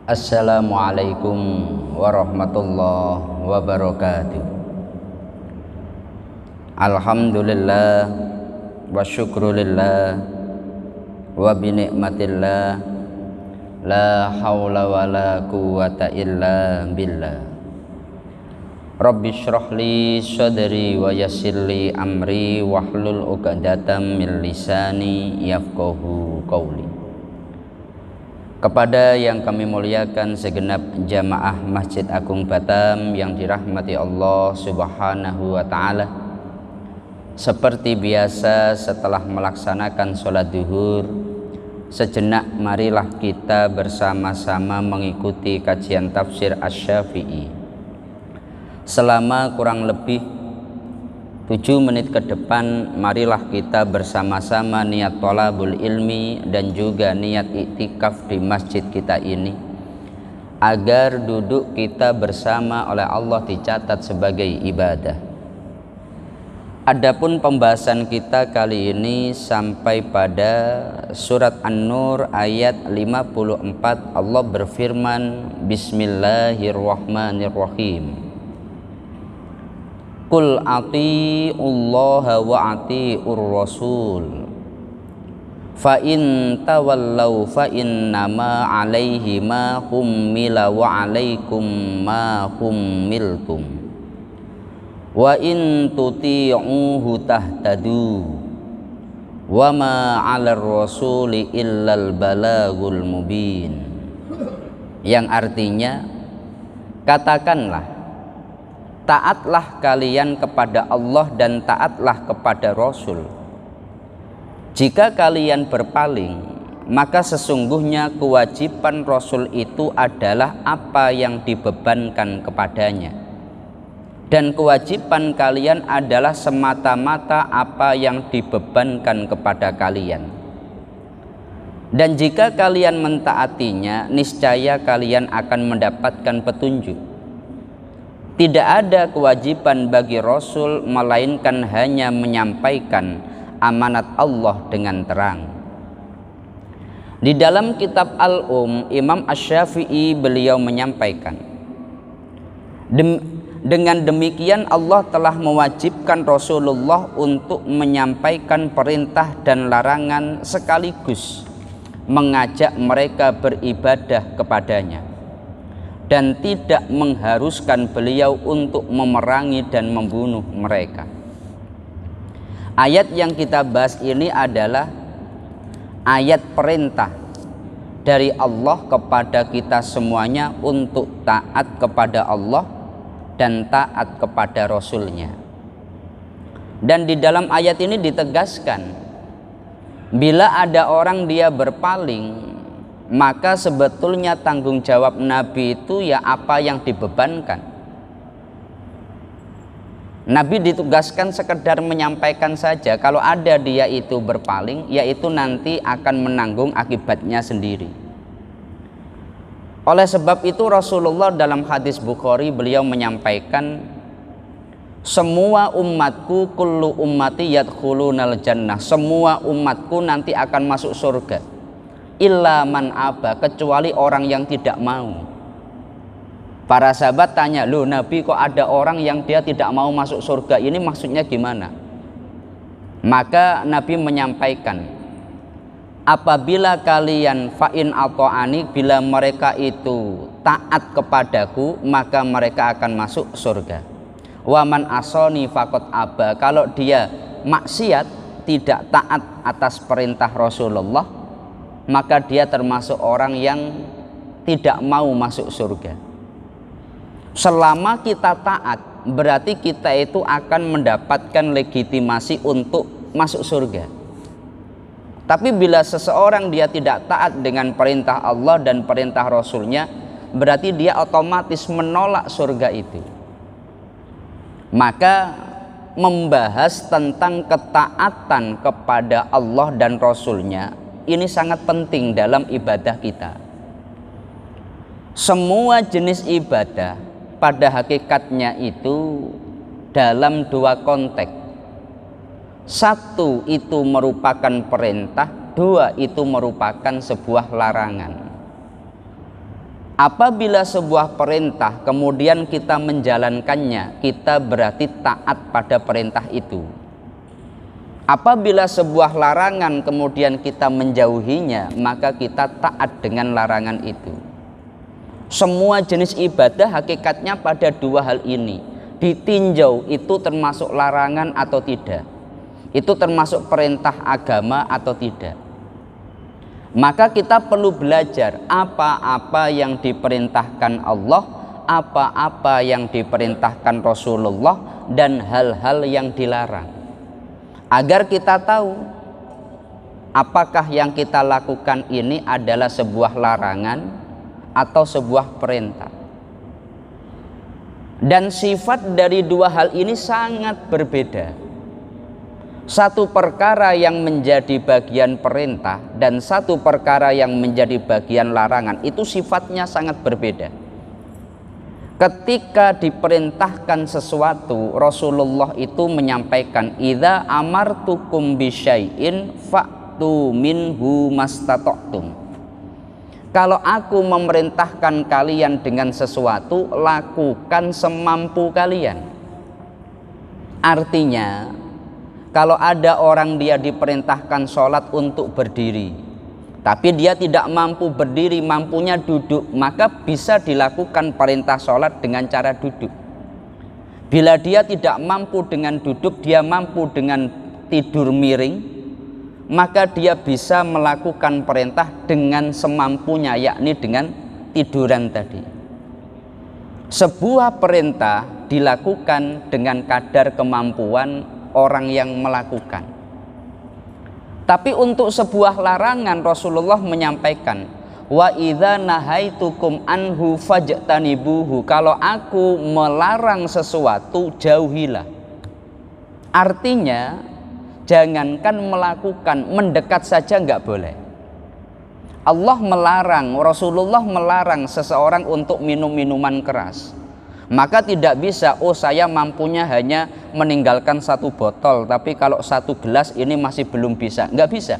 Assalamualaikum warahmatullahi wabarakatuh. Alhamdulillah wa syukrulillah wa binikmatillah la hawla wa la quwata illa billah. Rabbi shrah li sadri wa yassir li amri wahlul 'uqdatam min lisani yafqahu qawli. Kepada yang kami muliakan segenap jamaah Masjid Agung Batam yang dirahmati Allah Subhanahu wa ta'ala, seperti biasa setelah melaksanakan sholat duhur, sejenak marilah kita bersama-sama mengikuti kajian tafsir Asy-Syafi'i selama kurang lebih 7 menit ke depan. Marilah kita bersama-sama niat thalabul ilmi dan juga niat iktikaf di masjid kita ini, agar duduk kita bersama oleh Allah dicatat sebagai ibadah. Adapun pembahasan kita kali ini sampai pada surat An-Nur ayat 54. Allah berfirman, Bismillahirrahmanirrahim. Qul ati'ullaha wa ati'ur rasul fa in tawallaw fa innama 'alaihi ma hummila wa 'alaikum ma hummiltum wa in tuti'uhu tahtadu wa ma 'alar rasuli illal balagul mubin. Yang artinya, katakanlah, taatlah kalian kepada Allah dan taatlah kepada Rasul. Jika kalian berpaling, maka sesungguhnya kewajiban Rasul itu adalah apa yang dibebankan kepadanya, dan kewajiban kalian adalah semata-mata apa yang dibebankan kepada kalian. Dan jika kalian mentaatinya, niscaya kalian akan mendapatkan petunjuk. Tidak ada kewajiban bagi Rasul melainkan hanya menyampaikan amanat Allah dengan terang. Di dalam kitab Al-Um, Imam Asy-Syafi'i beliau menyampaikan, dengan demikian Allah telah mewajibkan Rasulullah untuk menyampaikan perintah dan larangan sekaligus mengajak mereka beribadah kepadanya, dan tidak mengharuskan beliau untuk memerangi dan membunuh mereka. Ayat yang kita bahas ini adalah ayat perintah dari Allah kepada kita semuanya untuk taat kepada Allah dan taat kepada Rasulnya. Dan di dalam ayat ini ditegaskan, bila ada orang dia berpaling, maka sebetulnya tanggung jawab Nabi itu ya apa yang dibebankan. Nabi ditugaskan sekedar menyampaikan saja. Kalau ada dia itu berpaling, yaitu nanti akan menanggung akibatnya sendiri. Oleh sebab itu Rasulullah dalam hadis Bukhari beliau menyampaikan, semua umatku, kullu ummati yadkhulunal jannah, semua umatku nanti akan masuk surga, illa man aba, kecuali orang yang tidak mau. Para sahabat tanya, loh Nabi, kok ada orang yang dia tidak mau masuk surga, ini maksudnya gimana? Maka Nabi menyampaikan, apabila kalian fa'in ata'ani, bila mereka itu taat kepadaku, maka mereka akan masuk surga. Wa man asoni faqad aba, kalau dia maksiat, tidak taat atas perintah Rasulullah, maka dia termasuk orang yang tidak mau masuk surga. Selama kita taat, berarti kita itu akan mendapatkan legitimasi untuk masuk surga. Tapi bila seseorang dia tidak taat dengan perintah Allah dan perintah Rasulnya, berarti dia otomatis menolak surga itu. Maka membahas tentang ketaatan kepada Allah dan Rasulnya ini sangat penting dalam ibadah kita. Semua jenis ibadah pada hakikatnya itu dalam dua konteks. Satu itu merupakan perintah, dua itu merupakan sebuah larangan. Apabila sebuah perintah kemudian kita menjalankannya, kita berarti taat pada perintah itu. Apabila sebuah larangan kemudian kita menjauhinya, maka kita taat dengan larangan itu. Semua jenis ibadah hakikatnya pada dua hal ini. Ditinjau itu termasuk larangan atau tidak. Itu termasuk perintah agama atau tidak. Maka kita perlu belajar apa-apa yang diperintahkan Allah, apa-apa yang diperintahkan Rasulullah, dan hal-hal yang dilarang. Agar kita tahu apakah yang kita lakukan ini adalah sebuah larangan atau sebuah perintah. Dan sifat dari dua hal ini sangat berbeda. Satu perkara yang menjadi bagian perintah dan satu perkara yang menjadi bagian larangan itu sifatnya sangat berbeda. Ketika diperintahkan sesuatu, Rasulullah itu menyampaikan, idza amartukum bisyai'in fa'tu minhu mastata'tum. Kalau aku memerintahkan kalian dengan sesuatu, lakukan semampu kalian. Artinya, kalau ada orang dia diperintahkan sholat untuk berdiri, tapi dia tidak mampu berdiri, mampunya duduk, maka bisa dilakukan perintah sholat dengan cara duduk. Bila dia tidak mampu dengan duduk, dia mampu dengan tidur miring, maka dia bisa melakukan perintah dengan semampunya, yakni dengan tiduran tadi. Sebuah perintah dilakukan dengan kadar kemampuan orang yang melakukan. Tapi untuk sebuah larangan Rasulullah menyampaikan, wa idza nahaitukum anhu fajtanibuhu. Kalau aku melarang sesuatu, jauhilah. Artinya jangankan melakukan, mendekat saja enggak boleh. Allah melarang, Rasulullah melarang seseorang untuk minum minuman keras. Maka tidak bisa, oh saya mampunya hanya meninggalkan satu botol, tapi kalau satu gelas ini masih belum bisa. Enggak bisa.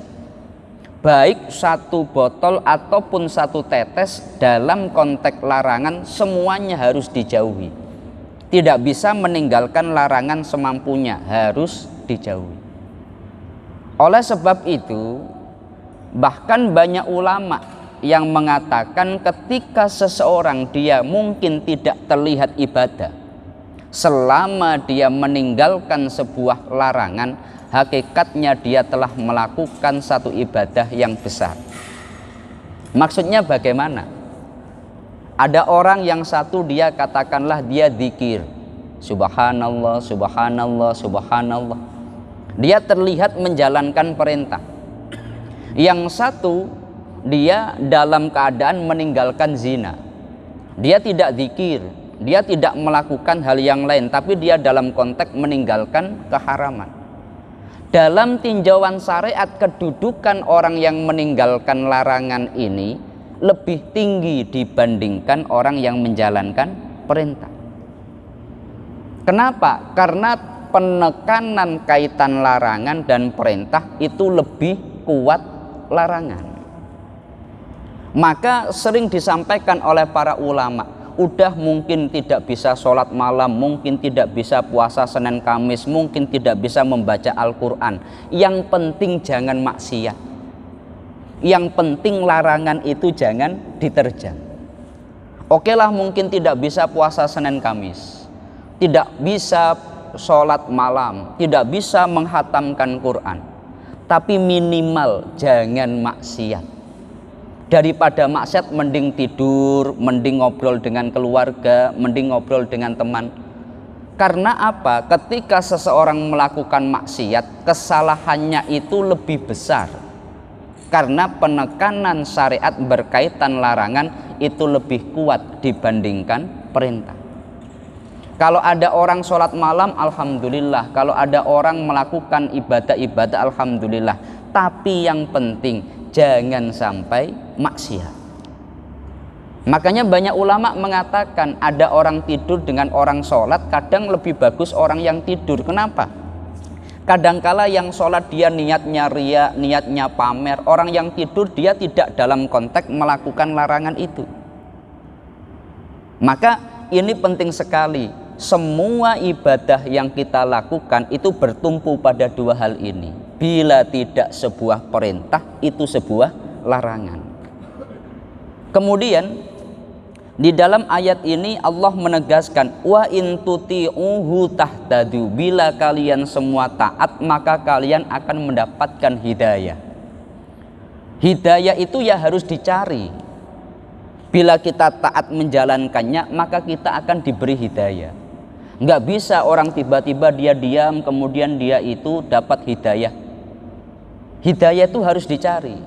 Baik satu botol ataupun satu tetes, dalam konteks larangan semuanya harus dijauhi. Tidak bisa meninggalkan larangan semampunya, harus dijauhi. Oleh sebab itu, bahkan banyak ulama yang mengatakan ketika seseorang dia mungkin tidak terlihat ibadah, selama dia meninggalkan sebuah larangan, hakikatnya dia telah melakukan satu ibadah yang besar. Maksudnya bagaimana? Ada orang yang satu, dia katakanlah dia zikir, subhanallah, subhanallah, subhanallah, dia terlihat menjalankan perintah. Yang satu, dia dalam keadaan meninggalkan zina. Dia tidak zikir, dia tidak melakukan hal yang lain, tapi dia dalam konteks meninggalkan keharaman. Dalam tinjauan syariat, kedudukan orang yang meninggalkan larangan ini lebih tinggi dibandingkan orang yang menjalankan perintah. Kenapa? Karena penekanan kaitan larangan dan perintah itu lebih kuat larangan. Maka sering disampaikan oleh para ulama, udah mungkin tidak bisa sholat malam, mungkin tidak bisa puasa Senin Kamis, mungkin tidak bisa membaca Al-Quran, yang penting jangan maksiat, yang penting larangan itu jangan diterjang. Oke lah, mungkin tidak bisa puasa Senin Kamis, tidak bisa sholat malam, tidak bisa menghatamkan Quran, tapi minimal jangan maksiat. Daripada maksiat mending tidur, mending ngobrol dengan keluarga, mending ngobrol dengan teman. Karena apa? Ketika seseorang melakukan maksiat, kesalahannya itu lebih besar. Karena penekanan syariat berkaitan larangan itu lebih kuat dibandingkan perintah. Kalau ada orang sholat malam, alhamdulillah. Kalau ada orang melakukan ibadah-ibadah, alhamdulillah. Tapi yang penting jangan sampai maksiat. Makanya banyak ulama mengatakan ada orang tidur dengan orang sholat, kadang lebih bagus orang yang tidur. Kenapa? Kadangkala yang sholat dia niatnya riya, niatnya pamer. Orang yang tidur dia tidak dalam konteks melakukan larangan itu. Maka ini penting sekali. Semua ibadah yang kita lakukan itu bertumpu pada dua hal ini. Bila tidak sebuah perintah, itu sebuah larangan. Kemudian di dalam ayat ini Allah menegaskan, wa in tuti'uhu tahtadu, bila kalian semua taat maka kalian akan mendapatkan hidayah. Hidayah itu ya harus dicari. Bila kita taat menjalankannya maka kita akan diberi hidayah. Nggak bisa orang tiba-tiba dia diam kemudian dia itu dapat hidayah. Hidayah itu harus dicari.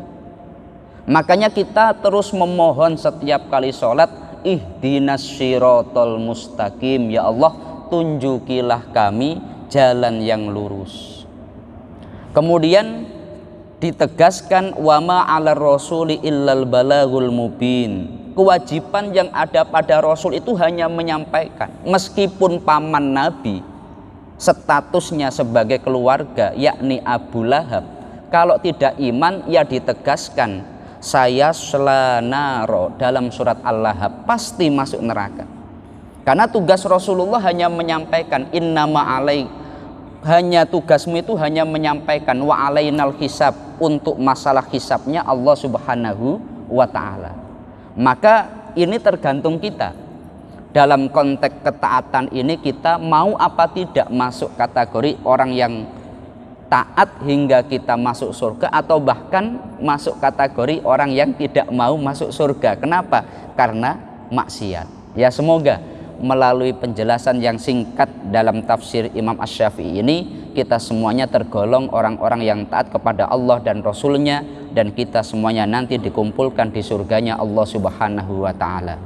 Makanya kita terus memohon setiap kali sholat, ihdinas syiratal mustaqim, ya Allah tunjukilah kami jalan yang lurus. Kemudian ditegaskan, wama 'alar rasuli illal balagul mubin. Kewajiban yang ada pada Rasul itu hanya menyampaikan. Meskipun paman Nabi statusnya sebagai keluarga, yakni Abu Lahab, kalau tidak iman ya ditegaskan, saya selanaro, dalam surat Al-Lahab, pasti masuk neraka. Karena tugas Rasulullah hanya menyampaikan, innama alaik, hanya tugasmu itu hanya menyampaikan, wa alainal hisab, untuk masalah hisabnya Allah Subhanahu wa ta'ala. Maka ini tergantung kita. Dalam konteks ketaatan ini kita mau apa tidak masuk kategori orang yang taat hingga kita masuk surga, atau bahkan masuk kategori orang yang tidak mau masuk surga. Kenapa? Karena maksiat. Ya, semoga melalui penjelasan yang singkat dalam tafsir Imam Asy-Syafi'i ini, kita semuanya tergolong orang-orang yang taat kepada Allah dan Rasulnya, dan kita semuanya nanti dikumpulkan di surganya Allah Subhanahu wa ta'ala.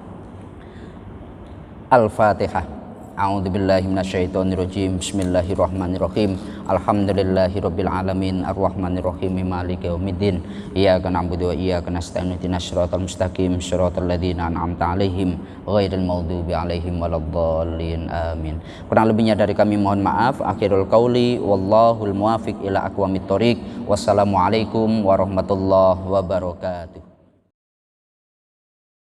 Al-Fatihah. A'udzubillahi minasyaitonirrajim. Bismillahirrahmanirrahim. Alhamdulillahirabbil alamin, arrahmanirrahim, maliki yaumiddin. Iyyaka na'budu wa iyyaka nasta'in. Ihdinas siratal mustaqim, siratal ladzina an'amta 'alaihim ghairil maghdubi 'alaihim waladdallin. Amin. Kurang lebihnya dari kami mohon maaf. Akhirul qauli wallahul muwaffiq ila aqwamit thoriq. Wassalamualaikum warahmatullahi wabarakatuh.